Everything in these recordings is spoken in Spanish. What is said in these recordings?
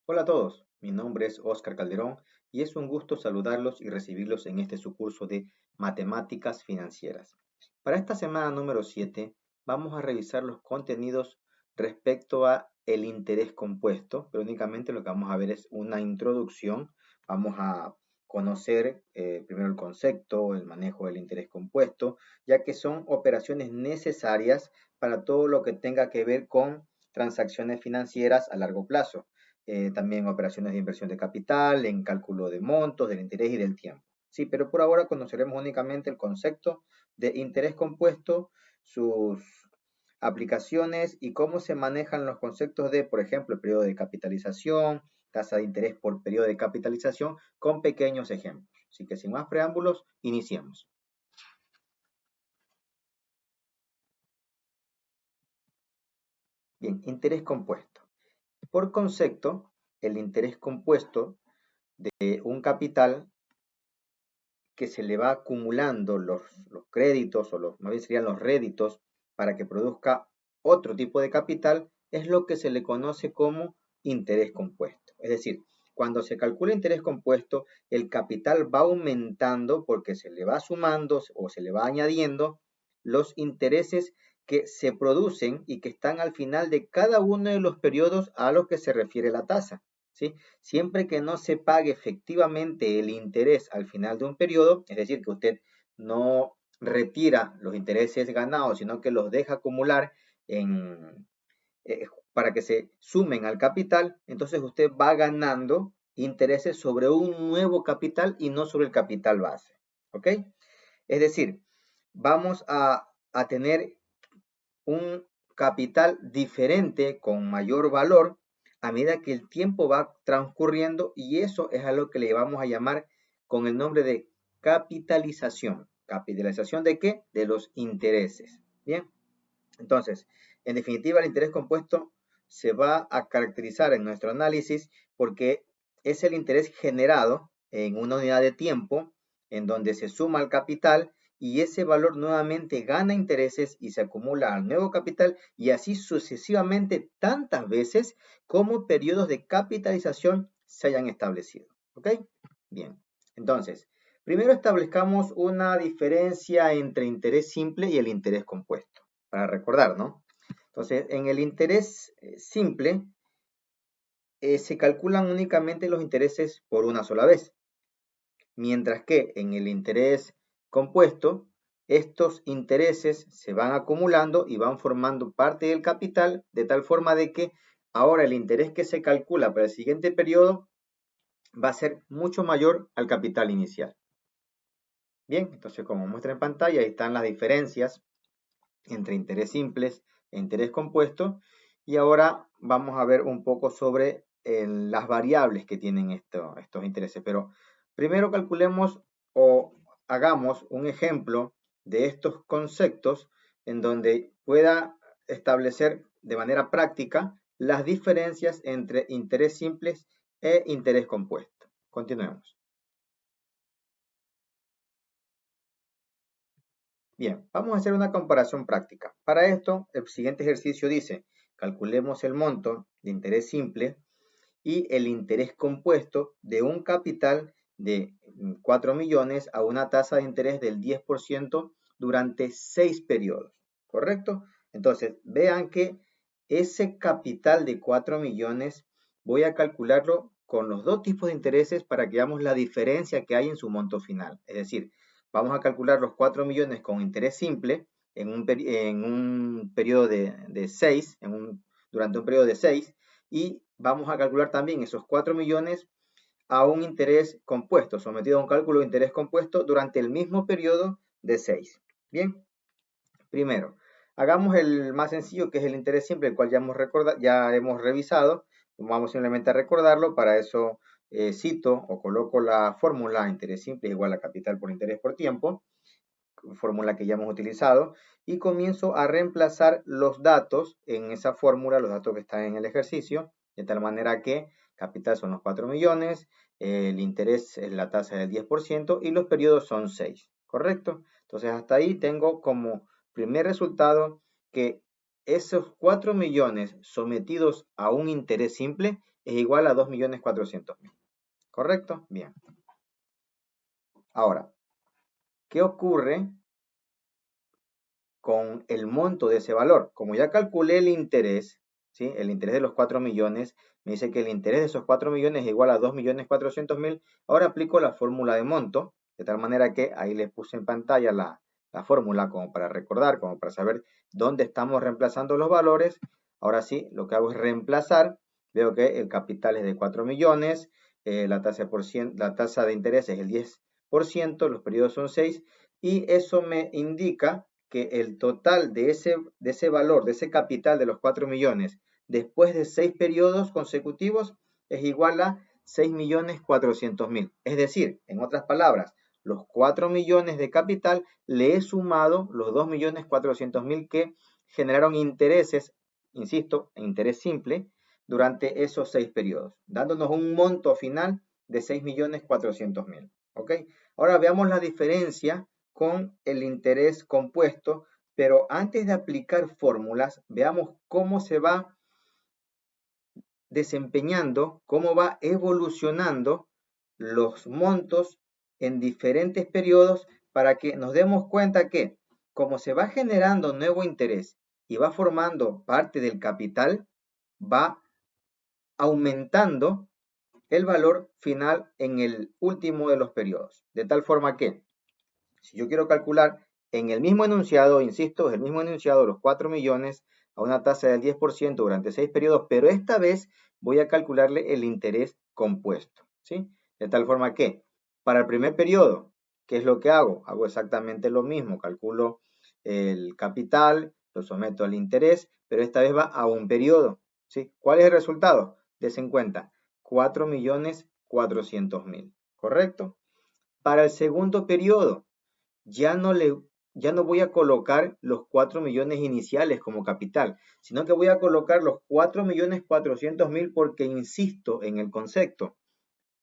Hola a todos, mi nombre es Óscar Calderón y es un gusto saludarlos y recibirlos en este su curso de Matemáticas Financieras. Para esta semana número 7 vamos a revisar los contenidos respecto a el interés compuesto, pero únicamente lo que vamos a ver es una introducción. Vamos a conocer primero el concepto, el manejo del interés compuesto, ya que son operaciones necesarias para todo lo que tenga que ver con transacciones financieras a largo plazo, también operaciones de inversión de capital, en cálculo de montos, del interés y del tiempo. Sí, pero por ahora conoceremos únicamente el concepto de interés compuesto, sus aplicaciones y cómo se manejan los conceptos de, por ejemplo, el periodo de capitalización, tasa de interés por periodo de capitalización, con pequeños ejemplos. Así que sin más preámbulos, iniciemos. Bien, interés compuesto. Por concepto, el interés compuesto de un capital que se le va acumulando los créditos o más bien serían los réditos para que produzca otro tipo de capital, es lo que se le conoce como interés compuesto. Es decir, cuando se calcula interés compuesto, el capital va aumentando porque se le va sumando o se le va añadiendo los intereses que se producen y que están al final de cada uno de los periodos a los que se refiere la tasa. ¿Sí? Siempre que no se pague efectivamente el interés al final de un periodo, es decir, que usted no retira los intereses ganados, sino que los deja acumular en, para que se sumen al capital, entonces usted va ganando intereses sobre un nuevo capital y no sobre el capital base. ¿Ok? Es decir, vamos a tener un capital diferente con mayor valor a medida que el tiempo va transcurriendo, y eso es a lo que le vamos a llamar con el nombre de capitalización. ¿Capitalización de qué? De los intereses. Bien, entonces, en definitiva, el interés compuesto se va a caracterizar en nuestro análisis porque es el interés generado en una unidad de tiempo en donde se suma el capital y ese valor nuevamente gana intereses y se acumula al nuevo capital, y así sucesivamente tantas veces como periodos de capitalización se hayan establecido. ¿Ok? Bien, entonces, primero establezcamos una diferencia entre interés simple y el interés compuesto, para recordar, ¿no? Entonces, en el interés simple se calculan únicamente los intereses por una sola vez, mientras que en el interés compuesto, estos intereses se van acumulando y van formando parte del capital, de tal forma de que ahora el interés que se calcula para el siguiente periodo va a ser mucho mayor al capital inicial. Bien, entonces como muestra en pantalla, ahí están las diferencias entre interés simples e interés compuesto. Y ahora vamos a ver un poco sobre las variables que tienen estos intereses. Pero primero calculemos o hagamos un ejemplo de estos conceptos en donde pueda establecer de manera práctica las diferencias entre interés simples e interés compuesto. Continuemos. Bien, vamos a hacer una comparación práctica. Para esto, el siguiente ejercicio dice, calculemos el monto de interés simple y el interés compuesto de un capital de 4 millones a una tasa de interés del 10% durante 6 periodos, ¿correcto? Entonces, vean que ese capital de 4 millones voy a calcularlo con los dos tipos de intereses para que veamos la diferencia que hay en su monto final. Es decir, vamos a calcular los 4 millones con interés simple en un periodo de 6, durante un periodo de 6, y vamos a calcular también esos 4 millones a un interés compuesto, sometido a un cálculo de interés compuesto durante el mismo periodo de 6. Bien, primero, hagamos el más sencillo, que es el interés simple, el cual ya hemos revisado. Vamos simplemente a recordarlo. Para eso cito o coloco la fórmula interés simple igual a capital por interés por tiempo, fórmula que ya hemos utilizado, y comienzo a reemplazar los datos en esa fórmula, los datos que están en el ejercicio, de tal manera que capital son los 4 millones, el interés es la tasa del 10% y los periodos son 6, ¿correcto? Entonces hasta ahí tengo como primer resultado que esos 4 millones sometidos a un interés simple es igual a 2.400.000. ¿Correcto? Bien. Ahora, ¿qué ocurre con el monto de ese valor? Como ya calculé el interés, ¿sí? El interés de los 4 millones, me dice que el interés de esos 4 millones es igual a 2.400.000. Ahora aplico la fórmula de monto, de tal manera que ahí les puse en pantalla la fórmula como para recordar, como para saber dónde estamos reemplazando los valores. Ahora sí, lo que hago es reemplazar. Veo que el capital es de 4 millones, la tasa de interés es el 10%, los periodos son 6, y eso me indica que el total de ese valor, de ese capital de los 4 millones, después de 6 periodos consecutivos, es igual a 6.400.000. Es decir, en otras palabras, los 4 millones de capital le he sumado los 2.400.000 que generaron intereses, insisto, interés simple, durante esos 6 periodos, dándonos un monto final de 6.400.000. ¿Ok? Ahora veamos la diferencia con el interés compuesto, pero antes de aplicar fórmulas, veamos cómo se va desempeñando, cómo va evolucionando los montos en diferentes periodos para que nos demos cuenta que como se va generando nuevo interés y va formando parte del capital, va aumentando el valor final en el último de los periodos. De tal forma que si yo quiero calcular en el mismo enunciado, insisto, es el mismo enunciado, los 4 millones a una tasa del 10% durante 6 periodos, pero esta vez voy a calcularle el interés compuesto, ¿sí? De tal forma que para el primer periodo, ¿qué es lo que hago? Hago exactamente lo mismo, calculo el capital, lo someto al interés, pero esta vez va a un periodo, ¿sí? ¿Cuál es el resultado? Desen cuenta, 4.400.000, ¿correcto? Para el segundo periodo, ya no voy a colocar los 4 millones iniciales como capital, sino que voy a colocar los 4.400.000 porque insisto en el concepto.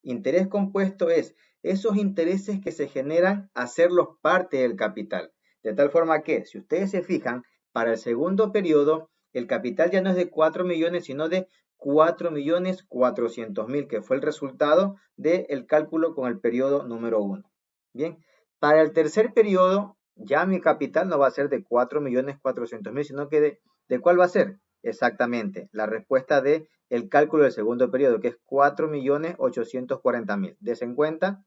Interés compuesto es esos intereses que se generan hacerlos parte del capital. De tal forma que, si ustedes se fijan, para el segundo periodo, el capital ya no es de 4 millones, sino de 4.400.000, que fue el resultado del cálculo con el periodo número 1. Bien, para el tercer periodo, ya mi capital no va a ser de 4.400.000, sino que ¿de cuál va a ser? Exactamente, la respuesta del cálculo del segundo periodo, que es 4.840.000. Desen cuenta,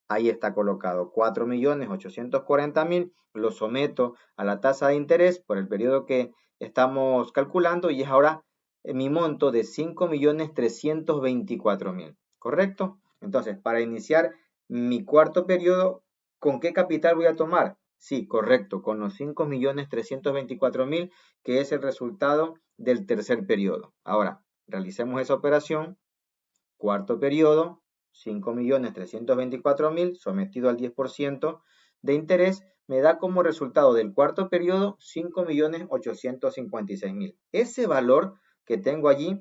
ahí está colocado 4.840.000, lo someto a la tasa de interés por el periodo que estamos calculando y es ahora mi monto de 5.324.000, ¿correcto? Entonces, para iniciar mi cuarto periodo, ¿con qué capital voy a tomar? Sí, correcto, con los 5.324.000, que es el resultado del tercer periodo. Ahora, realicemos esa operación. Cuarto periodo, 5.324.000 sometido al 10% de interés, me da como resultado del cuarto periodo 5.856.000. Ese valor que tengo allí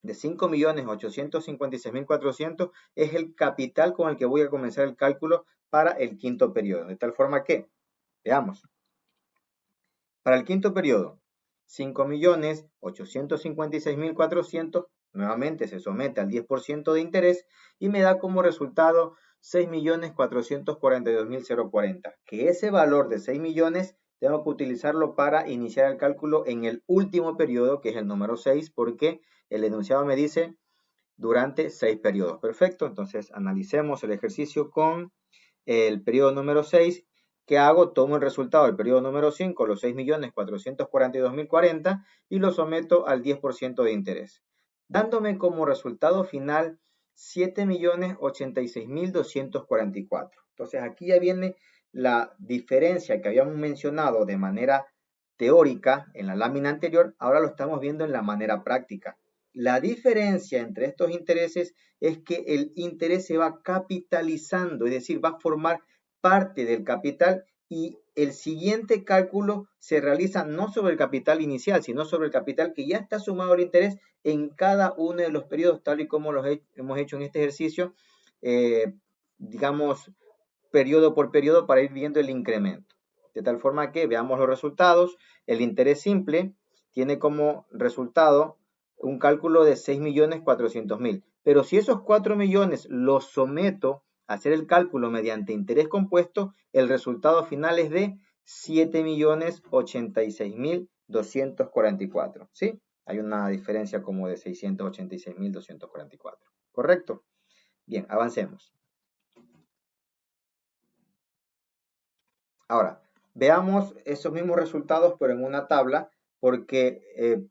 de 5.856.400 es el capital con el que voy a comenzar el cálculo para el quinto periodo. De tal forma que, veamos, para el quinto periodo, 5.856.400 nuevamente se somete al 10% de interés y me da como resultado 6.442.040, que ese valor de 6 millones tengo que utilizarlo para iniciar el cálculo en el último periodo, que es el número 6, porque el enunciado me dice durante 6 periodos. Perfecto, entonces analicemos el ejercicio con el periodo número 6. ¿Qué hago? Tomo el resultado del periodo número 5, los 6.442.040, y lo someto al 10% de interés, dándome como resultado final 7.086.244. Entonces aquí ya viene la diferencia que habíamos mencionado de manera teórica en la lámina anterior, ahora lo estamos viendo en la manera práctica. La diferencia entre estos intereses es que el interés se va capitalizando, es decir, va a formar parte del capital y el siguiente cálculo se realiza no sobre el capital inicial, sino sobre el capital que ya está sumado al interés en cada uno de los periodos, tal y como los hemos hecho en este ejercicio, digamos, periodo por periodo para ir viendo el incremento. De tal forma que veamos los resultados. El interés simple tiene como resultado un cálculo de 6.400.000. Pero si esos 4 millones los someto a hacer el cálculo mediante interés compuesto, el resultado final es de 7.086.244. ¿Sí? Hay una diferencia como de 686.244. ¿Correcto? Bien, avancemos. Ahora, veamos esos mismos resultados, pero en una tabla, porque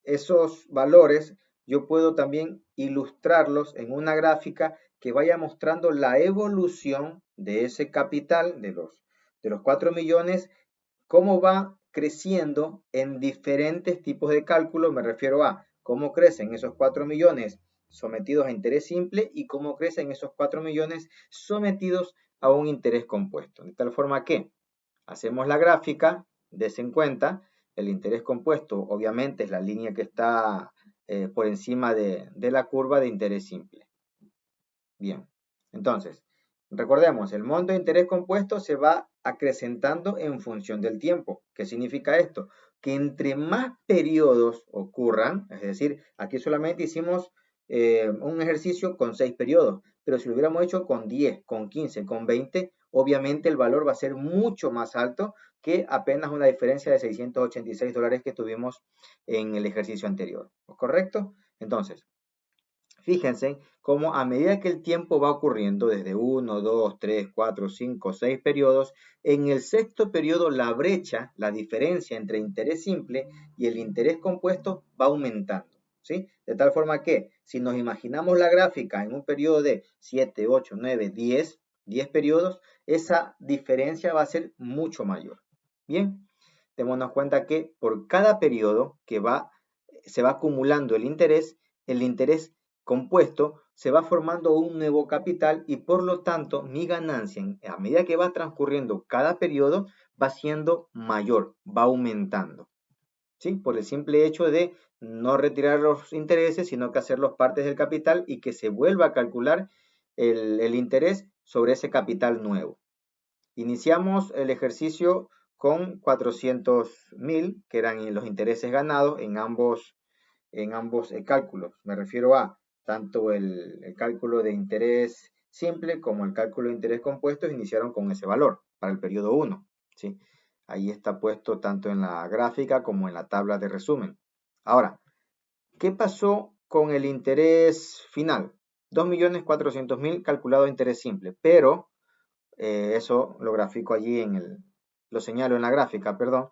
esos valores yo puedo también ilustrarlos en una gráfica que vaya mostrando la evolución de ese capital, de los 4 millones, cómo va creciendo en diferentes tipos de cálculos. Me refiero a cómo crecen esos 4 millones sometidos a interés simple y cómo crecen esos 4 millones sometidos a un interés compuesto. De tal forma que hacemos la gráfica, des en cuenta, el interés compuesto obviamente es la línea que está por encima de la curva de interés simple. Bien, entonces, recordemos, el monto de interés compuesto se va acrecentando en función del tiempo. ¿Qué significa esto? Que entre más periodos ocurran, es decir, aquí solamente hicimos un ejercicio con 6 periodos, pero si lo hubiéramos hecho con 10, con 15, con 20, obviamente el valor va a ser mucho más alto que apenas una diferencia de $686 que tuvimos en el ejercicio anterior. ¿Correcto? Entonces, fíjense cómo a medida que el tiempo va ocurriendo, desde 1, 2, 3, 4, 5, 6 periodos, en el sexto periodo la brecha, la diferencia entre interés simple y el interés compuesto va aumentando. ¿Sí? De tal forma que si nos imaginamos la gráfica en un periodo de 7, 8, 9, 10 periodos, esa diferencia va a ser mucho mayor. Bien, démonos cuenta que por cada periodo que se va acumulando el interés compuesto, se va formando un nuevo capital y por lo tanto mi ganancia a medida que va transcurriendo cada periodo va siendo mayor, va aumentando. ¿Sí? Por el simple hecho de no retirar los intereses, sino que hacerlos partes del capital y que se vuelva a calcular el interés sobre ese capital nuevo. Iniciamos el ejercicio con 400.000, que eran los intereses ganados en ambos cálculos. Me refiero a tanto el cálculo de interés simple como el cálculo de interés compuesto iniciaron con ese valor para el periodo 1. ¿Sí? Ahí está puesto tanto en la gráfica como en la tabla de resumen. Ahora, ¿qué pasó con el interés final? 2.400.000 calculado de interés simple, pero eso lo grafico allí lo señalo en la gráfica, perdón.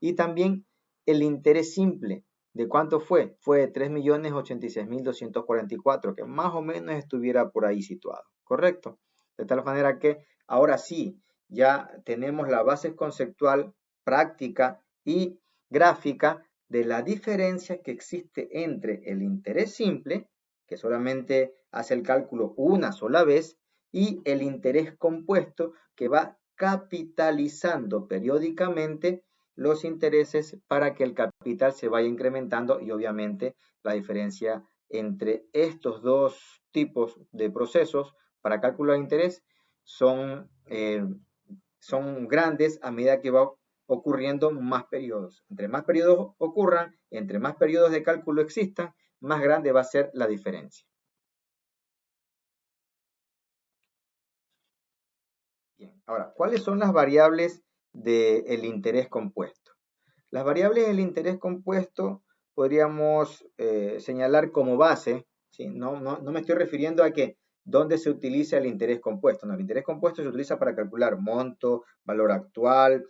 Y también el interés simple, ¿de cuánto fue? Fue de 3.086.244, que más o menos estuviera por ahí situado, ¿correcto? De tal manera que ahora sí, ya tenemos la base conceptual, práctica y gráfica de la diferencia que existe entre el interés simple, que solamente hace el cálculo una sola vez, y el interés compuesto, que va capitalizando periódicamente los intereses para que el capital se vaya incrementando y obviamente la diferencia entre estos dos tipos de procesos para cálculo de interés son grandes a medida que va ocurriendo más periodos. Entre más periodos ocurran, entre más periodos de cálculo existan, más grande va a ser la diferencia. Bien, ahora, ¿cuáles son las variables del interés compuesto? Las variables del interés compuesto podríamos señalar como base, ¿sí? No me estoy refiriendo a que dónde se utiliza el interés compuesto. No, el interés compuesto se utiliza para calcular monto, valor actual,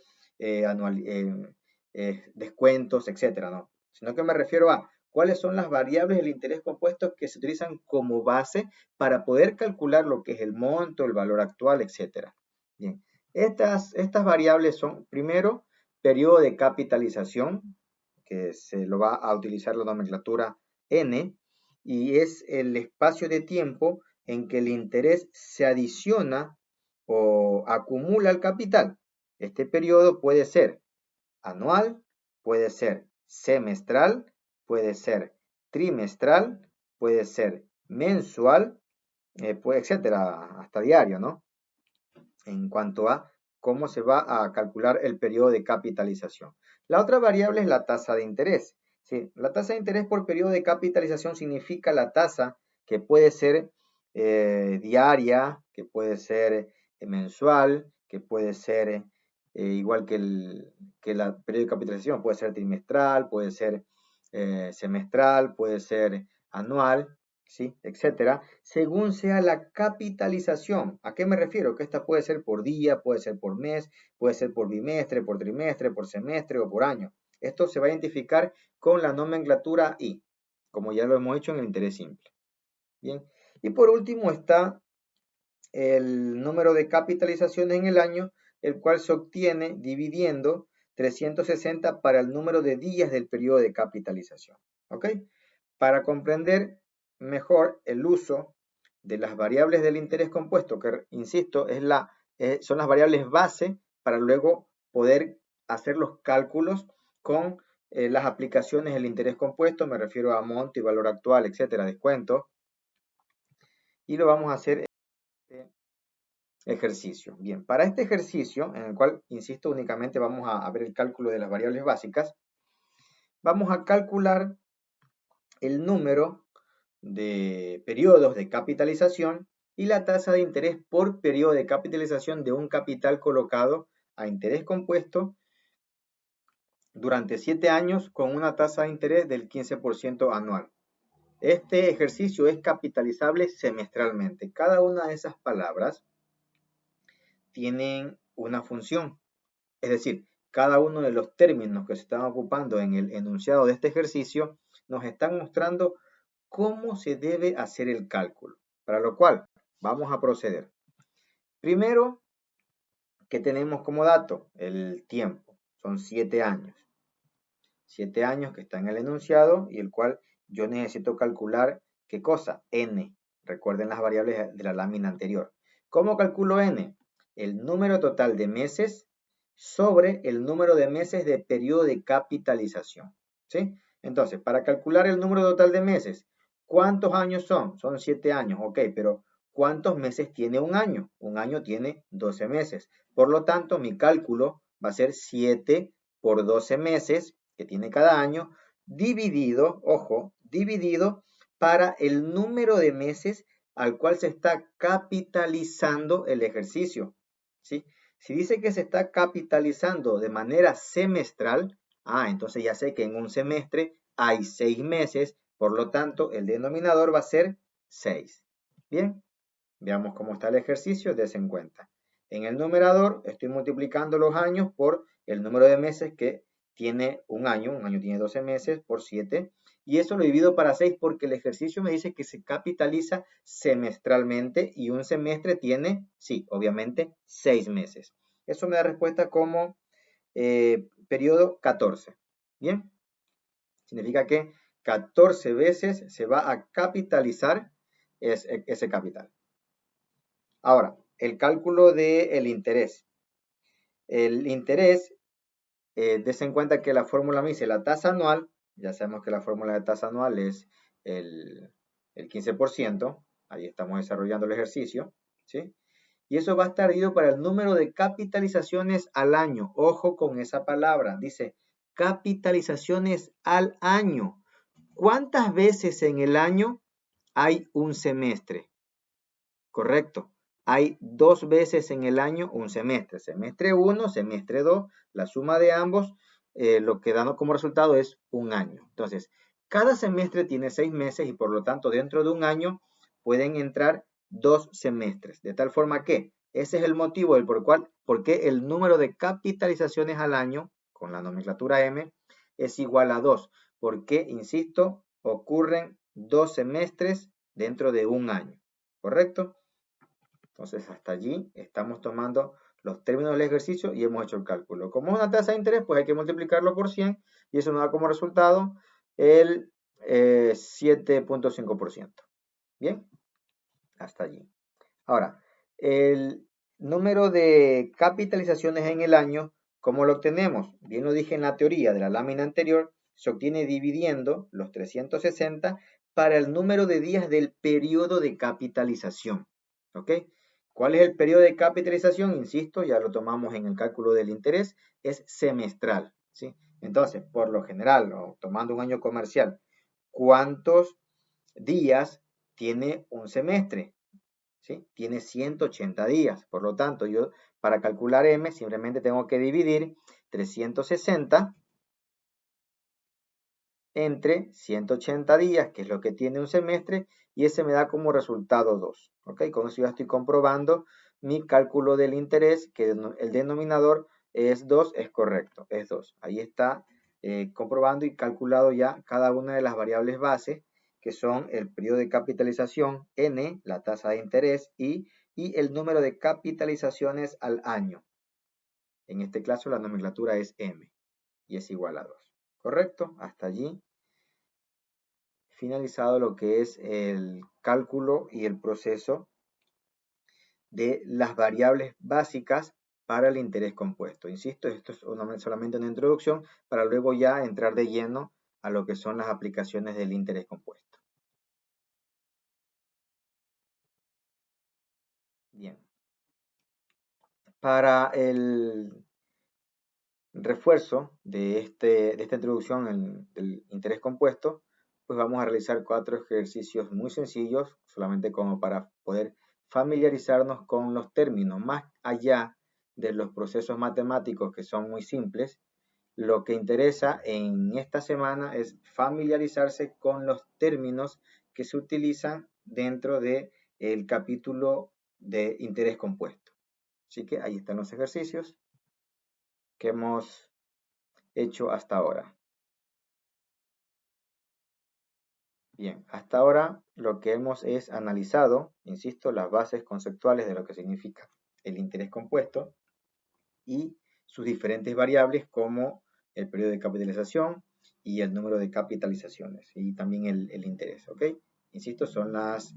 descuentos, etcétera, ¿no? Sino que me refiero a cuáles son las variables del interés compuesto que se utilizan como base para poder calcular lo que es el monto, el valor actual, etcétera. Bien, estas variables son, primero, periodo de capitalización, que se lo va a utilizar la nomenclatura N, y es el espacio de tiempo en que el interés se adiciona o acumula al capital. Este periodo puede ser anual, puede ser semestral, puede ser trimestral, puede ser mensual, etcétera, hasta diario, ¿no? En cuanto a cómo se va a calcular el periodo de capitalización. La otra variable es la tasa de interés. Sí, la tasa de interés por periodo de capitalización significa la tasa que puede ser diaria, que puede ser mensual, que puede ser igual que que la periodo de capitalización, puede ser trimestral, puede ser semestral, puede ser anual, ¿sí? Etcétera, según sea la capitalización. ¿A qué me refiero? Que esta puede ser por día, puede ser por mes, puede ser por bimestre, por trimestre, por semestre o por año. Esto se va a identificar con la nomenclatura I, como ya lo hemos hecho en el interés simple. Bien, y por último está el número de capitalizaciones en el año, el cual se obtiene dividiendo 360 para el número de días del periodo de capitalización. ¿Ok? Para comprender mejor el uso de las variables del interés compuesto, que insisto, son las variables base para luego poder hacer los cálculos con las aplicaciones del interés compuesto, me refiero a monto y valor actual, etcétera, descuento, y lo vamos a hacer en este ejercicio. Bien, para este ejercicio, en el cual, insisto, únicamente vamos a ver el cálculo de las variables básicas, vamos a calcular el número de periodos de capitalización y la tasa de interés por periodo de capitalización de un capital colocado a interés compuesto durante 7 años con una tasa de interés del 15% anual. Este ejercicio es capitalizable semestralmente. Cada una de esas palabras tienen una función. Es decir, cada uno de los términos que se están ocupando en el enunciado de este ejercicio nos están mostrando cómo se debe hacer el cálculo. Para lo cual, vamos a proceder. Primero, ¿qué tenemos como dato? El tiempo. Son 7 años. 7 años que está en el enunciado y el cual yo necesito calcular, ¿qué cosa? N. Recuerden las variables de la lámina anterior. ¿Cómo calculo N? El número total de meses sobre el número de meses de periodo de capitalización. ¿Sí? Entonces, para calcular el número total de meses, ¿cuántos años son? Son 7 años, ok, pero ¿cuántos meses tiene un año? Un año tiene 12 meses. Por lo tanto, mi cálculo va a ser 7 por 12 meses que tiene cada año, dividido, ojo, dividido para el número de meses al cual se está capitalizando el ejercicio. ¿Sí? Si dice que se está capitalizando de manera semestral, entonces ya sé que en un semestre hay 6 meses, por lo tanto el denominador va a ser 6. Bien, veamos cómo está el ejercicio, des en cuenta. En el numerador estoy multiplicando los años por el número de meses que tiene un año tiene 12 meses por 7, y eso lo divido para 6 porque el ejercicio me dice que se capitaliza semestralmente y un semestre tiene, sí, obviamente, 6 meses. Eso me da respuesta como periodo 14. Bien, significa que 14 veces se va a capitalizar ese capital. Ahora, el cálculo del interés. El interés, des en cuenta que la fórmula me dice la tasa anual, ya sabemos que la fórmula de tasa anual es el 15%, ahí estamos desarrollando el ejercicio, ¿sí? Y eso va a estar dividido para el número de capitalizaciones al año. Ojo con esa palabra, dice capitalizaciones al año. ¿Cuántas veces en el año hay un semestre? Correcto. Hay 2 veces en el año un semestre. Semestre 1, semestre 2, la suma de ambos, lo que da como resultado es un año. Entonces, cada semestre tiene 6 meses y por lo tanto dentro de un año pueden entrar 2 semestres. De tal forma que ese es el motivo del por qué el número de capitalizaciones al año, con la nomenclatura M, es igual a 2. Porque, insisto, ocurren 2 semestres dentro de un año. ¿Correcto? Entonces, hasta allí estamos tomando los términos del ejercicio y hemos hecho el cálculo. Como es una tasa de interés, pues hay que multiplicarlo por 100 y eso nos da como resultado el 7.5%. Bien, hasta allí. Ahora, el número de capitalizaciones en el año, ¿cómo lo obtenemos? Bien lo dije en la teoría de la lámina anterior, se obtiene dividiendo los 360 para el número de días del periodo de capitalización. ¿Ok? ¿Cuál es el periodo de capitalización? Insisto, ya lo tomamos en el cálculo del interés, es semestral. ¿sí? Entonces, por lo general, o tomando un año comercial, ¿cuántos días tiene un semestre? ¿Sí? Tiene 180 días. Por lo tanto, yo para calcular M simplemente tengo que dividir 360 entre 180 días, que es lo que tiene un semestre, y ese me da como resultado 2. ¿Ok? Con eso ya estoy comprobando mi cálculo del interés, que el denominador es 2, es correcto, es 2. Ahí está comprobando y calculado ya cada una de las variables bases, que son el periodo de capitalización, N, la tasa de interés, y el número de capitalizaciones al año. En este caso la nomenclatura es M, y es igual a 2. ¿Correcto? Hasta allí finalizado lo que es el cálculo y el proceso de las variables básicas para el interés compuesto. Insisto, esto es solamente una introducción para luego ya entrar de lleno a lo que son las aplicaciones del interés compuesto. Bien. Para el refuerzo de esta introducción del interés compuesto, pues vamos a realizar 4 ejercicios muy sencillos, solamente como para poder familiarizarnos con los términos, más allá de los procesos matemáticos que son muy simples. Lo que interesa en esta semana es familiarizarse con los términos que se utilizan dentro del capítulo de interés compuesto. Así que ahí están los ejercicios que hemos hecho hasta ahora. Bien, hasta ahora lo que hemos es analizado, insisto, las bases conceptuales de lo que significa el interés compuesto y sus diferentes variables como el periodo de capitalización y el número de capitalizaciones y también el interés, ¿ok? Insisto, son las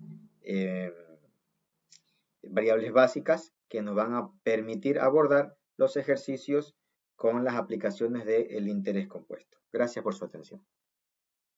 variables básicas que nos van a permitir abordar los ejercicios con las aplicaciones del interés compuesto. Gracias por su atención.